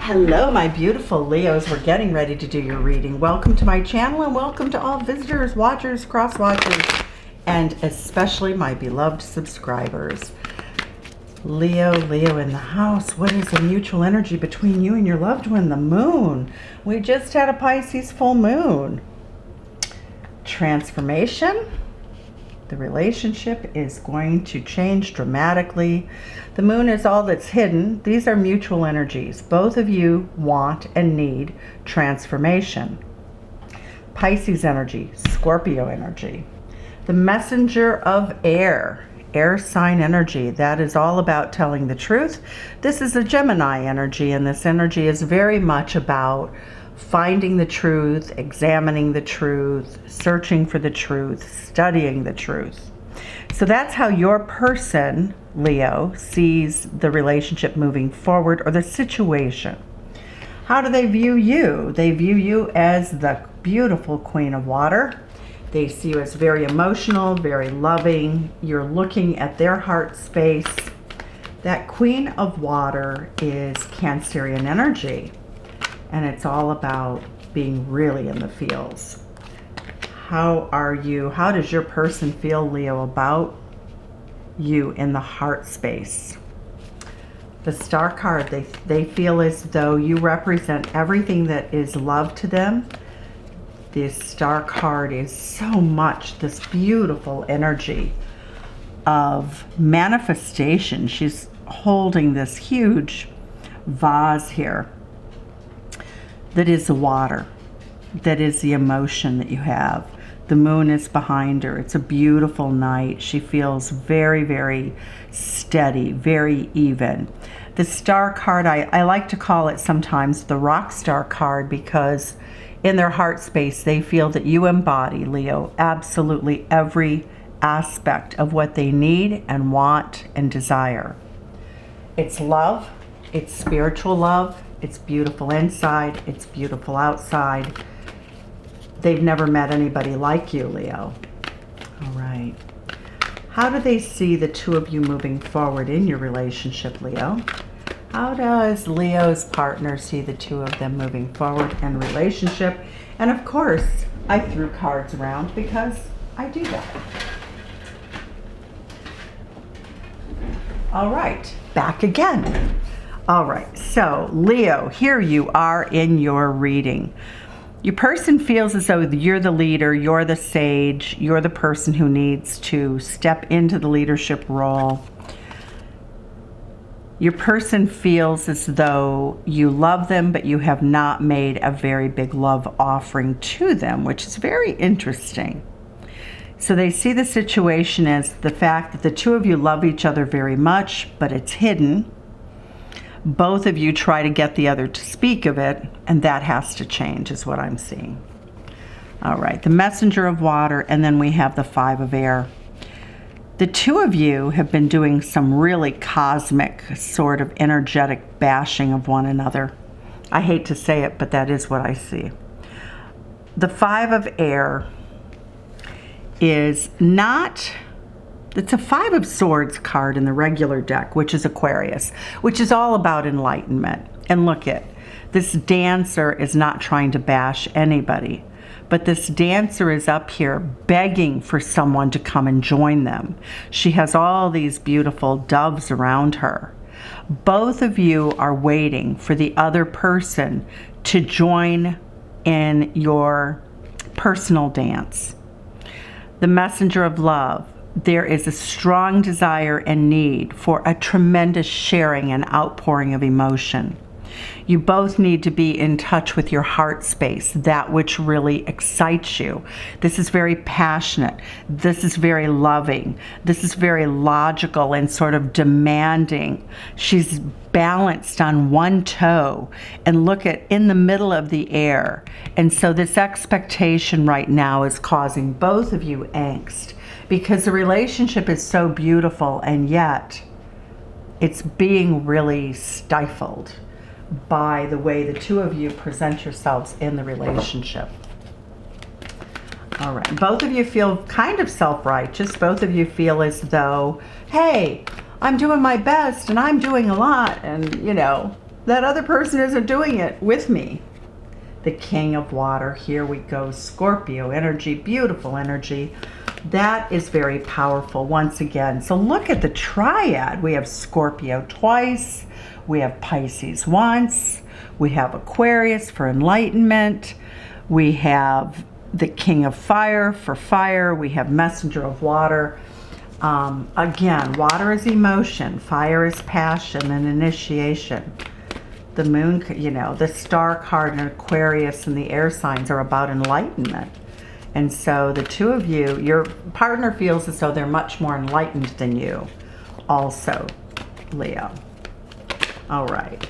Hello, my beautiful Leos. We're getting ready to do your reading. Welcome to my channel and welcome to all visitors, watchers, cross watchers, and especially my beloved subscribers. Leo in the house. What is the mutual energy between you and your loved one? The moon. We just had a Pisces full moon. Transformation. The relationship is going to change dramatically. The moon is all that's hidden. These are mutual energies. Both of you want and need transformation. Pisces energy, Scorpio energy. The messenger of air, air sign energy. That is all about telling the truth. This is a Gemini energy, and this energy is very much about finding the truth, examining the truth, searching for the truth, studying the truth. So that's how your person, Leo, sees the relationship moving forward or the situation. How do they view you? They view you as the beautiful Queen of Water. They see you as very emotional, very loving. You're looking at their heart space. That Queen of Water is Cancerian energy. And it's all about being really in the feels. How are you? How does your person feel, Leo, about you in the heart space? The Star card, they feel as though you represent everything that is love to them. This Star card is so much this beautiful energy of manifestation. She's holding this huge vase here. That is the water. That is the emotion that you have. The moon is behind her. It's a beautiful night. She feels very, very steady, very even. The Star card, I like to call it sometimes the rock star card, because in their heart space, they feel that you embody, Leo, absolutely every aspect of what they need and want and desire. It's love. It's spiritual love. It's beautiful inside. It's beautiful outside. They've never met anybody like you, Leo. All right. How do they see the two of you moving forward in your relationship, Leo? How does Leo's partner see the two of them moving forward in relationship? And of course, I threw cards around because I do that. All right, back again. All right, so Leo, here you are in your reading. Your person feels as though you're the leader, you're the sage, you're the person who needs to step into the leadership role. Your person feels as though you love them, but you have not made a very big love offering to them, which is very interesting. So they see the situation as the fact that the two of you love each other very much, but it's hidden. Both of you try to get the other to speak of it, and that has to change, is what I'm seeing. All right, the messenger of water, and then we have the 5 of air. The two of you have been doing some really cosmic sort of energetic bashing of one another. I hate to say it, but that is what I see. The 5 of air is not... It's a 5 of Swords card in the regular deck, which is Aquarius, which is all about enlightenment. And look at, this dancer is not trying to bash anybody, but this dancer is up here begging for someone to come and join them. She has all these beautiful doves around her. Both of you are waiting for the other person to join in your personal dance. The messenger of love. There is a strong desire and need for a tremendous sharing and outpouring of emotion. You both need to be in touch with your heart space, that which really excites you. This is very passionate. This is very loving. This is very logical and sort of demanding. She's balanced on one toe, and look at in the middle of the air. And so this expectation right now is causing both of you angst, because the relationship is so beautiful, and yet it's being really stifled by the way the two of you present yourselves in the relationship. All right, both of you feel kind of self-righteous. Both of you feel as though, hey, I'm doing my best and I'm doing a lot, and you know, that other person isn't doing it with me. The King of Water, here we go, Scorpio energy, beautiful energy. That is very powerful once again. So look at the triad. We have Scorpio twice, we have Pisces once, we have Aquarius for enlightenment, we have the King of Fire for fire, we have Messenger of Water. Again, water is emotion, fire is passion and initiation. The moon, you know, the star card in Aquarius and the air signs are about enlightenment. And so the two of you, your partner feels as though they're much more enlightened than you also, Leo. All right,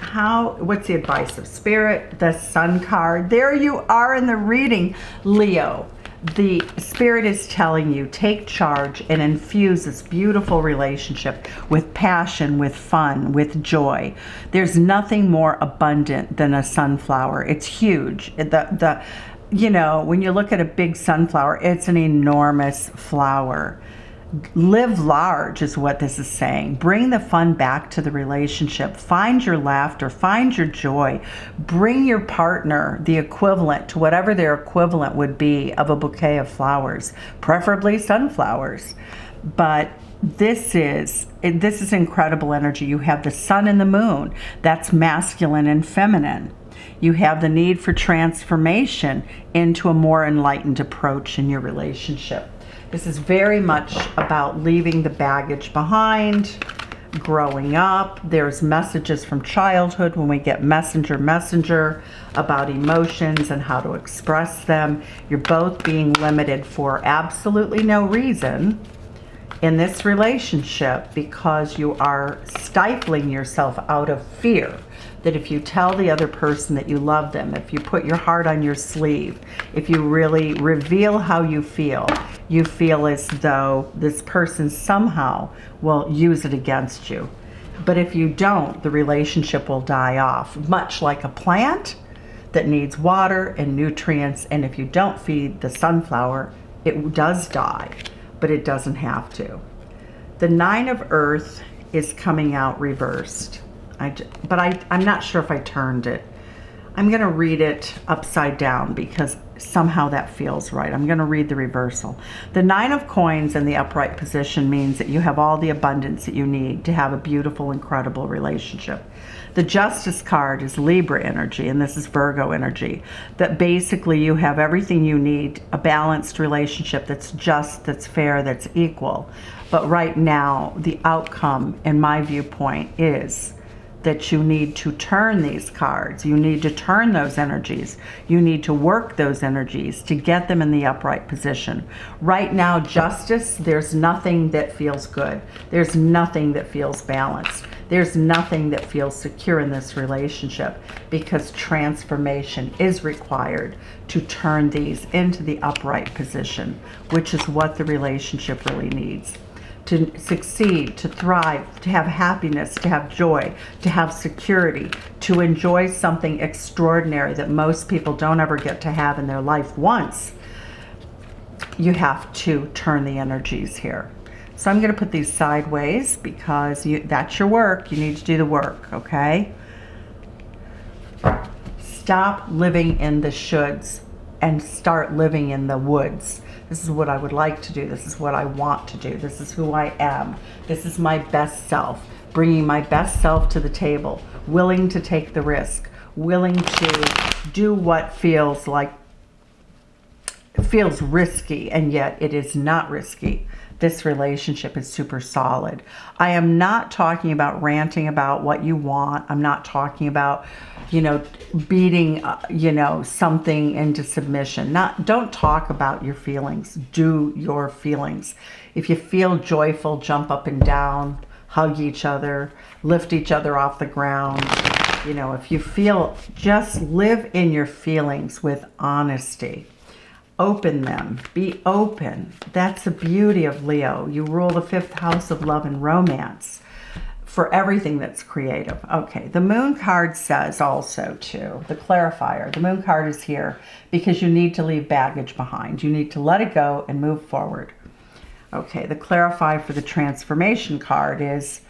what's the advice of Spirit? The Sun card. There you are in the reading, Leo. The Spirit is telling you, take charge and infuse this beautiful relationship with passion, with fun, with joy. There's nothing more abundant than a sunflower. It's huge. You know, when you look at a big sunflower, it's an enormous flower. Live large is what this is saying. Bring the fun back to the relationship. Find your laughter. Find your joy. Bring your partner the equivalent to whatever their equivalent would be of a bouquet of flowers, preferably sunflowers. But this is incredible energy. You have the sun and the moon. That's masculine and feminine. You have the need for transformation into a more enlightened approach in your relationship. This is very much about leaving the baggage behind, growing up. There's messages from childhood when we get messenger about emotions and how to express them. You're both being limited for absolutely no reason in this relationship because you are stifling yourself out of fear that if you tell the other person that you love them, if you put your heart on your sleeve, if you really reveal how you feel as though this person somehow will use it against you. But if you don't, the relationship will die off, much like a plant that needs water and nutrients. And if you don't feed the sunflower, it does die, but it doesn't have to. The Nine of Earth is coming out reversed. I'm not sure if I turned it. I'm going to read it upside down because somehow that feels right. I'm going to read the reversal. The Nine of Coins in the upright position means that you have all the abundance that you need to have a beautiful, incredible relationship. The Justice card is Libra energy, and this is Virgo energy. That basically you have everything you need, a balanced relationship that's just, that's fair, that's equal. But right now, the outcome, in my viewpoint, is that you need to turn these cards. You need to turn those energies. You need to work those energies to get them in the upright position. Right now, justice, there's nothing that feels good. There's nothing that feels balanced. There's nothing that feels secure in this relationship because transformation is required to turn these into the upright position, which is what the relationship really needs. To succeed, to thrive, to have happiness, to have joy, to have security, to enjoy something extraordinary that most people don't ever get to have in their life once, you have to turn the energies here. So I'm going to put these sideways because that's your work. You need to do the work, okay? Stop living in the shoulds and start living in the woods. This is what I would like to do. This is what I want to do. This is who I am. This is my best self. Bringing my best self to the table. Willing to take the risk. Willing to do what feels risky, and yet it is not risky. This relationship is super solid. I am not talking about ranting about what you want. I'm not talking about, beating, something into submission. Don't talk about your feelings. Do your feelings. If you feel joyful, jump up and down, hug each other, lift each other off the ground. If you feel, just live in your feelings with honesty. Open them. Be open. That's the beauty of Leo. You rule the 5th house of love and romance for everything that's creative. Okay, the Moon card says also too, the clarifier, the Moon card is here because you need to leave baggage behind. You need to let it go and move forward. Okay, the clarifier for the transformation card is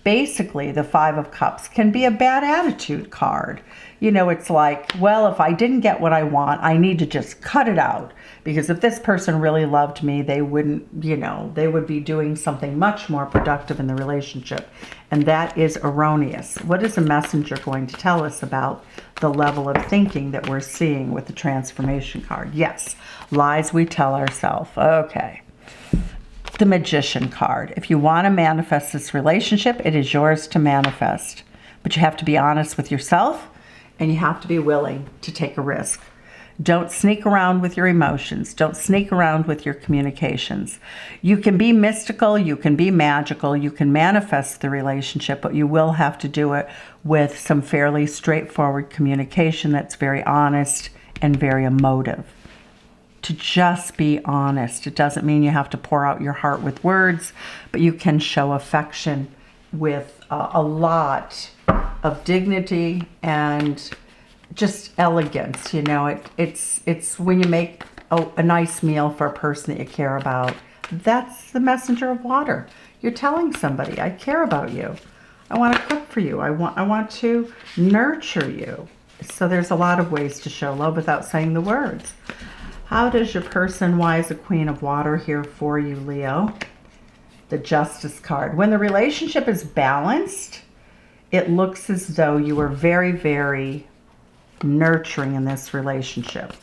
basically the Five of Cups can be a bad attitude card. You know, it's like, well, if I didn't get what I want, I need to just cut it out. Because if this person really loved me, they wouldn't, you know, they would be doing something much more productive in the relationship. And that is erroneous. What is a messenger going to tell us about the level of thinking that we're seeing with the transformation card? Yes, lies we tell ourselves. Okay. The Magician card. If you want to manifest this relationship, it is yours to manifest. But you have to be honest with yourself, and you have to be willing to take a risk. Don't sneak around with your emotions. Don't sneak around with your communications. You can be mystical, you can be magical, you can manifest the relationship, but you will have to do it with some fairly straightforward communication that's very honest and very emotive. To just be honest. It doesn't mean you have to pour out your heart with words, but you can show affection with a lot of dignity and just elegance. You know, it's when you make a nice meal for a person that you care about. That's the messenger of water. You're telling somebody, I care about you. I want to cook for you. I want to nurture you. So there's a lot of ways to show love without saying the words. How does your person, why is the Queen of Water here for you, Leo? The Justice card. When the relationship is balanced, it looks as though you are very, very nurturing in this relationship.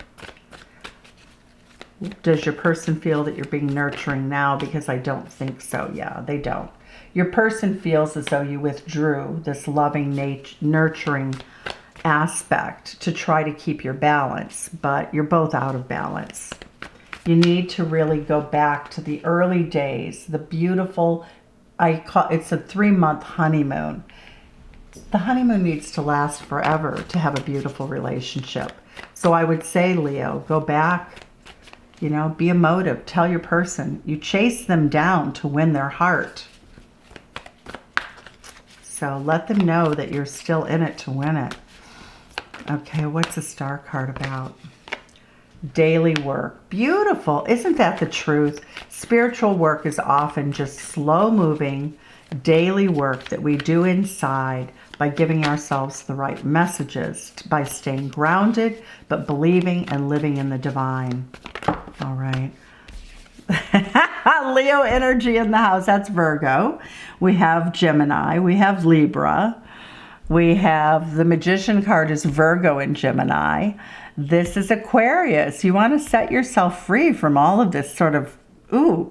Does your person feel that you're being nurturing now? Because I don't think so. Yeah, they don't. Your person feels as though you withdrew this loving, nurturing aspect to try to keep your balance, but you're both out of balance. You need to really go back to the early days, the beautiful, it's a 3-month honeymoon. The honeymoon needs to last forever to have a beautiful relationship. So I would say, Leo, go back, you know, be emotive, tell your person, you chase them down to win their heart. So let them know that you're still in it to win it. Okay, what's the Star card about? Daily work. Beautiful. Isn't that the truth? Spiritual work is often just slow-moving daily work that we do inside by giving ourselves the right messages, by staying grounded, but believing and living in the divine. All right. Leo energy in the house. That's Virgo. We have Gemini. We have Libra. We have the Magician card is Virgo and Gemini. This is Aquarius. You want to set yourself free from all of this sort of,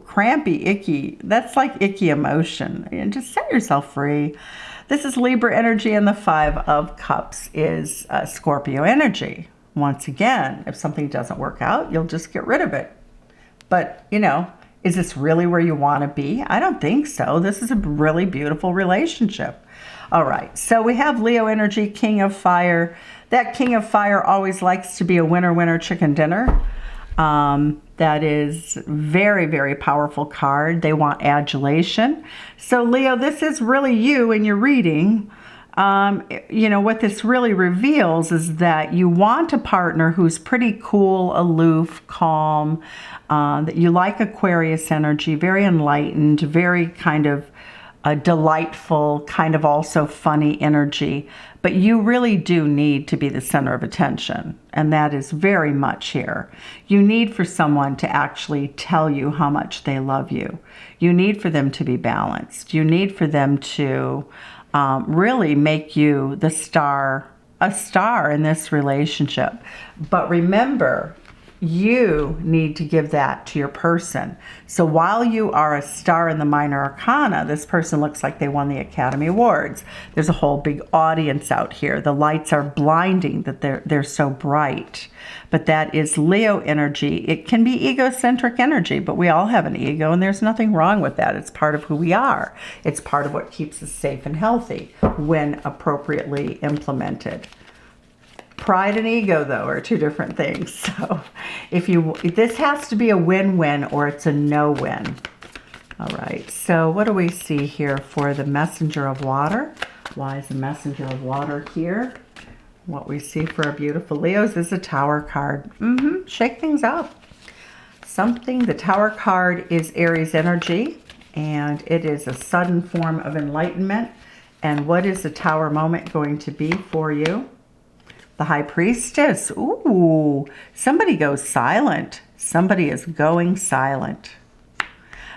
crampy, icky. That's like icky emotion. And just set yourself free. This is Libra energy, and the Five of Cups is Scorpio energy. Once again, if something doesn't work out, you'll just get rid of it. But, you know, is this really where you want to be? I don't think so. This is a really beautiful relationship. All right, so we have Leo energy, King of Fire. That King of Fire always likes to be a winner, winner, chicken dinner. That is very, very powerful card. They want adulation. So Leo, this is really you in your reading. You know, what this really reveals is that you want a partner who's pretty cool, aloof, calm, that you like Aquarius energy, very enlightened, very kind of a delightful, kind of also funny energy, but you really do need to be the center of attention, and that is very much here. You need for someone to actually tell you how much they love you. You need for them to be balanced. You need for them to really make you the star, a star in this relationship. But remember, you need to give that to your person. So while you are a star in the minor arcana, this person looks like they won the Academy Awards. There's a whole big audience out here. The lights are blinding that they're so bright. But that is Leo energy. It can be egocentric energy, but we all have an ego, and there's nothing wrong with that. It's part of who we are. It's part of what keeps us safe and healthy when appropriately implemented. Pride and ego, though, are two different things. So if this has to be a win-win or it's a no-win. All right, so what do we see here for the Messenger of Water? Why is the Messenger of Water here? What we see for our beautiful Leos is a Tower card. Shake things up. The Tower card is Aries energy. And it is a sudden form of enlightenment. And what is the Tower moment going to be for you? The High Priestess. Ooh, somebody goes silent. Somebody is going silent.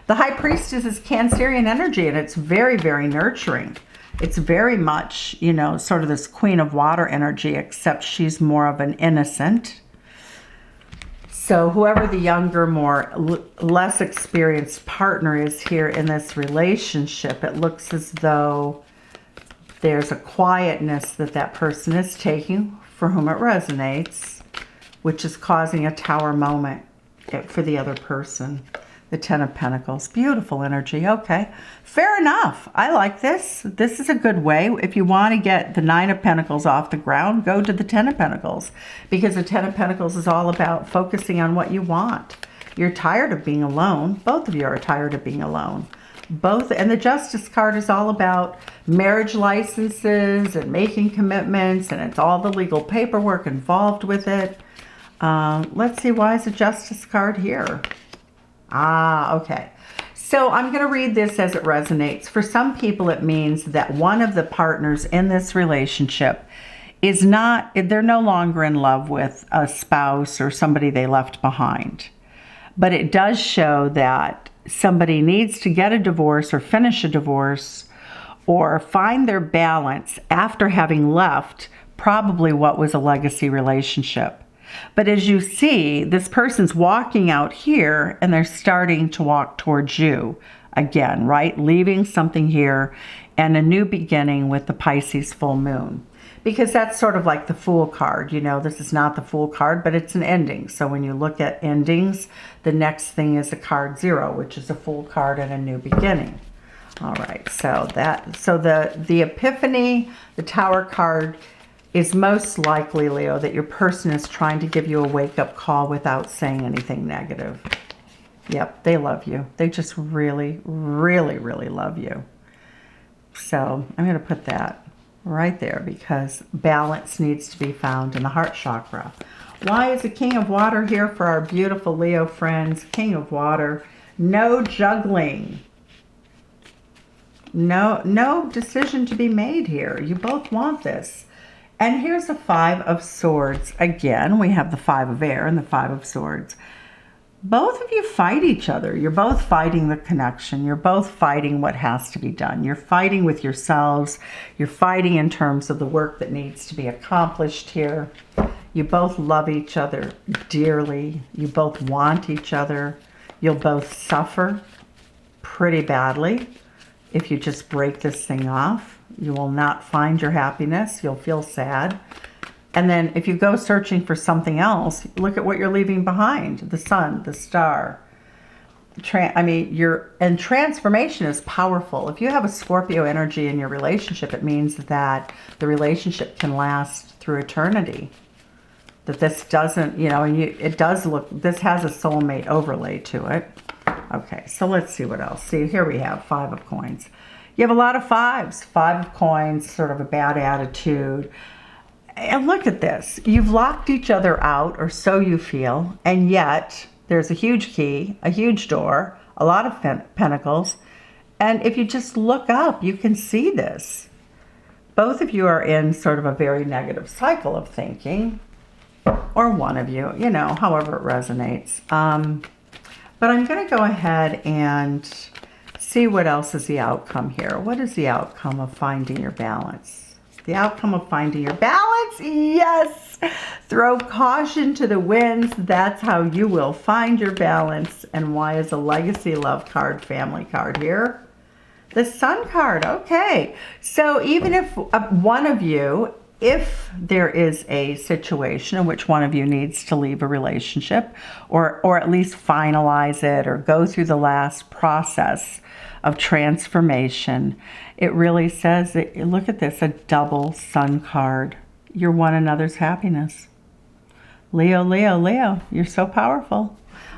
The High Priestess is Cancerian energy, and it's very, very nurturing. It's very much, you know, sort of this Queen of Water energy, except she's more of an innocent. So whoever the younger, less experienced partner is here in this relationship, it looks as though there's a quietness that that person is taking for whom it resonates, which is causing a Tower moment for the other person. The Ten of Pentacles. Beautiful energy. Okay. Fair enough. I like this. This is a good way. If you want to get the Nine of Pentacles off the ground, go to the Ten of Pentacles. Because the Ten of Pentacles is all about focusing on what you want. You're tired of being alone. Both of you are tired of being alone. And the Justice card is all about marriage licenses and making commitments, and it's all the legal paperwork involved with it. Let's see, why is the Justice card here? Ah, okay. So I'm going to read this as it resonates. For some people, it means that one of the partners in this relationship is not, they're no longer in love with a spouse or somebody they left behind. But it does show that somebody needs to get a divorce or finish a divorce or find their balance after having left probably what was a legacy relationship. But as you see, this person's walking out here and they're starting to walk towards you again, right? Leaving something here and a new beginning with the Pisces full moon. Because that's sort of like the Fool card. You know, this is not the Fool card, but it's an ending. So when you look at endings, the next thing is a card 0, which is a Fool card and a new beginning. All right, so the Epiphany, the Tower card, is most likely, Leo, that your person is trying to give you a wake-up call without saying anything negative. Yep, they love you. They just really, really, really love you. So I'm going to put that right there because balance needs to be found in the heart chakra. Why is the King of Water here for our beautiful Leo friends? King of Water, no juggling. No decision to be made here. You both want this. And here's the Five of Swords. Again, we have the Five of Air and the Five of Swords. Both of you fight each other. You're both fighting the connection. You're both fighting what has to be done. You're fighting with yourselves. You're fighting in terms of the work that needs to be accomplished here. You both love each other dearly. You both want each other. You'll both suffer pretty badly if you just break this thing off. You will not find your happiness. You'll feel sad. And then if you go searching for something else, look at what you're leaving behind. The sun, the star. And transformation is powerful. If you have a Scorpio energy in your relationship, it means that the relationship can last through eternity. That this doesn't, it does look, this has a soulmate overlay to it. Okay, so let's see what else. See, here we have Five of Coins. You have a lot of fives. Five of Coins, sort of a bad attitude. And look at this. You've locked each other out, or so you feel, and yet there's a huge key, a huge door, a lot of pentacles. And if you just look up, you can see this. Both of you are in sort of a very negative cycle of thinking, or one of you, however it resonates. But I'm going to go ahead and see what else is the outcome here. What is the outcome of finding your balance? The outcome of finding your balance? Yes! Throw caution to the winds. That's how you will find your balance. And why is a legacy love card, family card here? The Sun card. Okay. So even if one of you, if there is a situation in which one of you needs to leave a relationship or at least finalize it or go through the last process of transformation, it really says that, look at this, a double Sun card. You're one another's happiness. Leo, Leo, Leo, you're so powerful.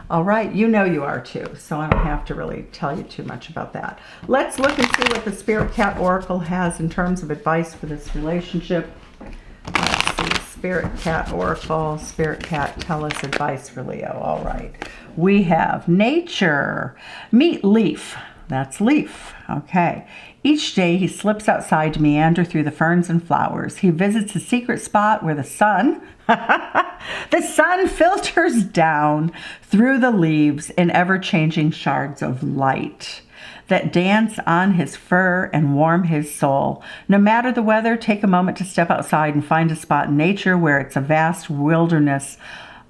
All right, you know you are too, so I don't have to really tell you too much about that. Let's look and see what the Spirit Cat Oracle has in terms of advice for this relationship. Let's see, Spirit Cat Oracle, Spirit Cat, tell us advice for Leo. All right, we have nature, meet leaf. That's leaf. Okay. Each day he slips outside to meander through the ferns and flowers. He visits a secret spot where the sun, the sun filters down through the leaves in ever-changing shards of light that dance on his fur and warm his soul. No matter the weather, take a moment to step outside and find a spot in nature where it's a vast wilderness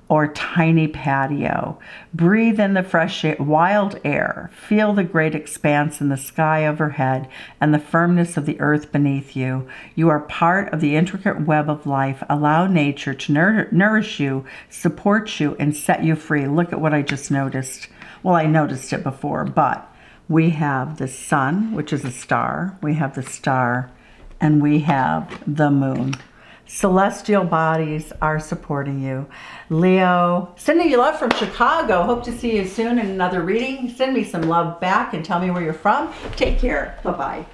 or tiny patio. Breathe in the fresh wild air. Feel the great expanse in the sky overhead and the firmness of the earth beneath you. You are part of the intricate web of life. Allow nature to nourish you, support you, and set you free. Look at what I just noticed. Well, I noticed it before, but we have the sun, which is a star. We have the star, and we have the moon. Celestial bodies are supporting you. Leo, sending you love from Chicago. Hope to see you soon in another reading. Send me some love back and tell me where you're from. Take care. Bye-bye.